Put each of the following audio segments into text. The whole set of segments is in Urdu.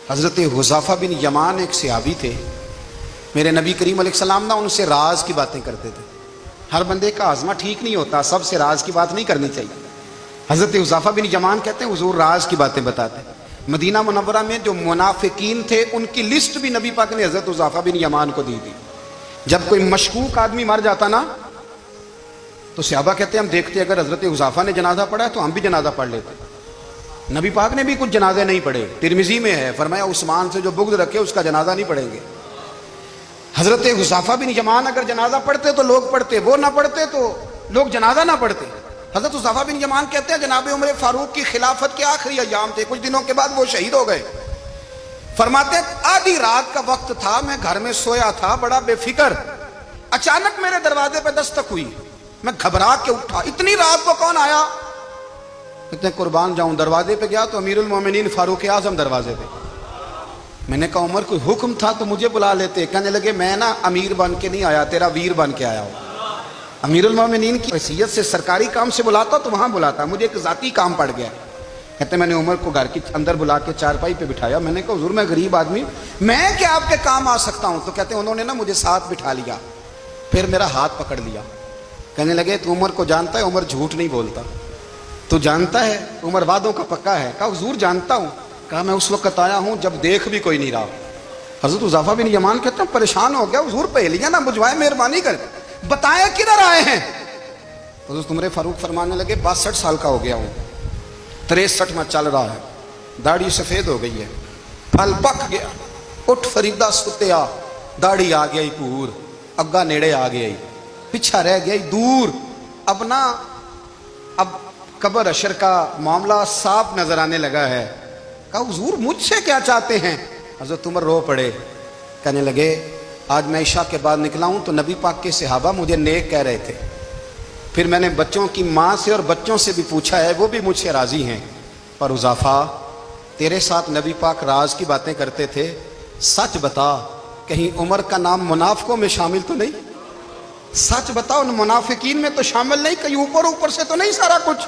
حضرت حذیفہ بن یمان ایک صحابی تھے، میرے نبی کریم علیہ السلام نا ان سے راز کی باتیں کرتے تھے۔ ہر بندے کا ہاضمہ ٹھیک نہیں ہوتا، سب سے راز کی بات نہیں کرنی چاہیے۔ حضرت حذیفہ بن یمان کہتے ہیں حضور راز کی باتیں بتاتے۔ مدینہ منورہ میں جو منافقین تھے ان کی لسٹ بھی نبی پاک نے حضرت حذیفہ بن یمان کو دی تھی۔ جب کوئی مشکوک آدمی مر جاتا نا تو صحابہ کہتے ہیں ہم دیکھتے اگر حضرت حذیفہ نے جنازہ پڑھا ہے تو ہم بھی جنازہ پڑھ لیتے۔ نبی پاک نے بھی کچھ جنازے نہیں پڑھے، ترمذی میں ہے، فرمایا عثمان سے جو بغض رکھے اس کا جنازہ نہیں پڑھیں گے۔ حضرت حذیفہ بن یمان اگر جنازہ پڑھتے تو لوگ پڑھتے، وہ نہ پڑھتے تو لوگ جنازہ نہ پڑھتے۔ حضرت حذیفہ بن یمان کہتے ہیں جناب عمر فاروق کی خلافت کے آخری ایام تھے، کچھ دنوں کے بعد وہ شہید ہو گئے۔ فرماتے ہیں آدھی رات کا وقت تھا، میں گھر میں سویا تھا بڑا بے فکر، اچانک میرے دروازے پہ دستک ہوئی، میں گھبرا کے اٹھا، اتنی رات کو کون آیا؟ کہتے ہیں قربان جاؤں، دروازے پہ گیا تو امیر المومنین فاروق اعظم دروازے پہ۔ میں نے کہا عمر کوئی حکم تھا تو مجھے بلا لیتے۔ کہنے لگے میں نا امیر بن کے نہیں آیا، تیرا ویر بن کے آیا ہوں۔ امیر المومنین کی حیثیت سے سرکاری کام سے بلاتا تو وہاں بلاتا، مجھے ایک ذاتی کام پڑ گیا۔ کہتے ہیں میں نے عمر کو گھر کے اندر بلا کے چارپائی پہ بٹھایا، میں نے کہا حضور میں غریب آدمی، میں کیا آپ کے کام آ سکتا ہوں؟ تو کہتے ہیں انہوں نے نا مجھے ساتھ بٹھا لیا، پھر میرا ہاتھ پکڑ لیا، کہنے لگے تو عمر کو جانتا ہے؟ عمر جھوٹ نہیں بولتا، تو جانتا ہے؟ عمر وعدوں کا پکا ہے۔ کہا حضور جانتا ہوں۔ کہا میں اس وقت آیا ہوں جب دیکھ بھی کوئی نہیں رہا۔ حضرت حذیفہ بن یمان کہتے ہیں پریشان ہو گیا، حضور پہلیاں نہ بجھوائے، مہربانی کر بتائیں کدھر آئے ہیں؟ حضرت عمر فاروق فرمانے لگے 62 سال کا ہو گیا ہوں، 63 میں چل رہا ہے، داڑھی سفید ہو گئی ہے، پھل پک گیا، اٹھ فریدہ ستیا، داڑھی آ گئی پور، اگا نیڑے آ گئی، پیچھا رہ گئی دور، اب قبر اشر کا معاملہ صاف نظر آنے لگا ہے۔ کہا حضور مجھ سے کیا چاہتے ہیں؟ حضرت عمر رو پڑے، کہنے لگے آج میں عشاء کے بعد نکلا ہوں تو نبی پاک کے صحابہ مجھے نیک کہہ رہے تھے، پھر میں نے بچوں کی ماں سے اور بچوں سے بھی پوچھا ہے، وہ بھی مجھ سے راضی ہیں، پر حذیفہ تیرے ساتھ نبی پاک راز کی باتیں کرتے تھے، سچ بتا کہیں عمر کا نام منافقوں میں شامل تو نہیں؟ سچ بتا ان منافقین میں تو شامل نہیں، کہیں اوپر سے تو نہیں سارا کچھ؟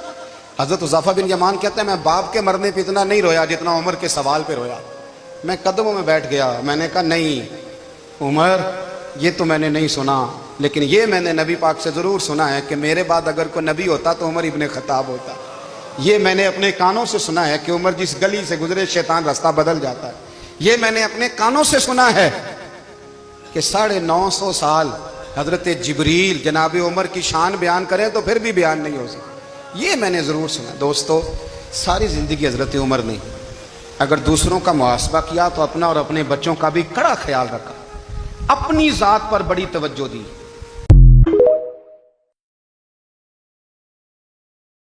حضرت حذیفہ بن یمان کہتے ہیں میں باپ کے مرنے پہ اتنا نہیں رویا جتنا عمر کے سوال پہ رویا۔ میں قدموں میں بیٹھ گیا، میں نے کہا نہیں عمر یہ تو میں نے نہیں سنا، لیکن یہ میں نے نبی پاک سے ضرور سنا ہے کہ میرے بعد اگر کوئی نبی ہوتا تو عمر ابن خطاب ہوتا۔ یہ میں نے اپنے کانوں سے سنا ہے کہ عمر جس گلی سے گزرے شیطان راستہ بدل جاتا ہے۔ یہ میں نے اپنے کانوں سے سنا ہے کہ 950 سال حضرت جبریل جناب عمر کی شان بیان کریں تو پھر بھی بیان نہیں ہو سکتا۔ یہ میں نے ضرور سنا۔ دوستو ساری زندگی حضرت عمر نے اگر دوسروں کا محاسبہ کیا تو اپنا اور اپنے بچوں کا بھی کڑا خیال رکھا، اپنی ذات پر بڑی توجہ دی۔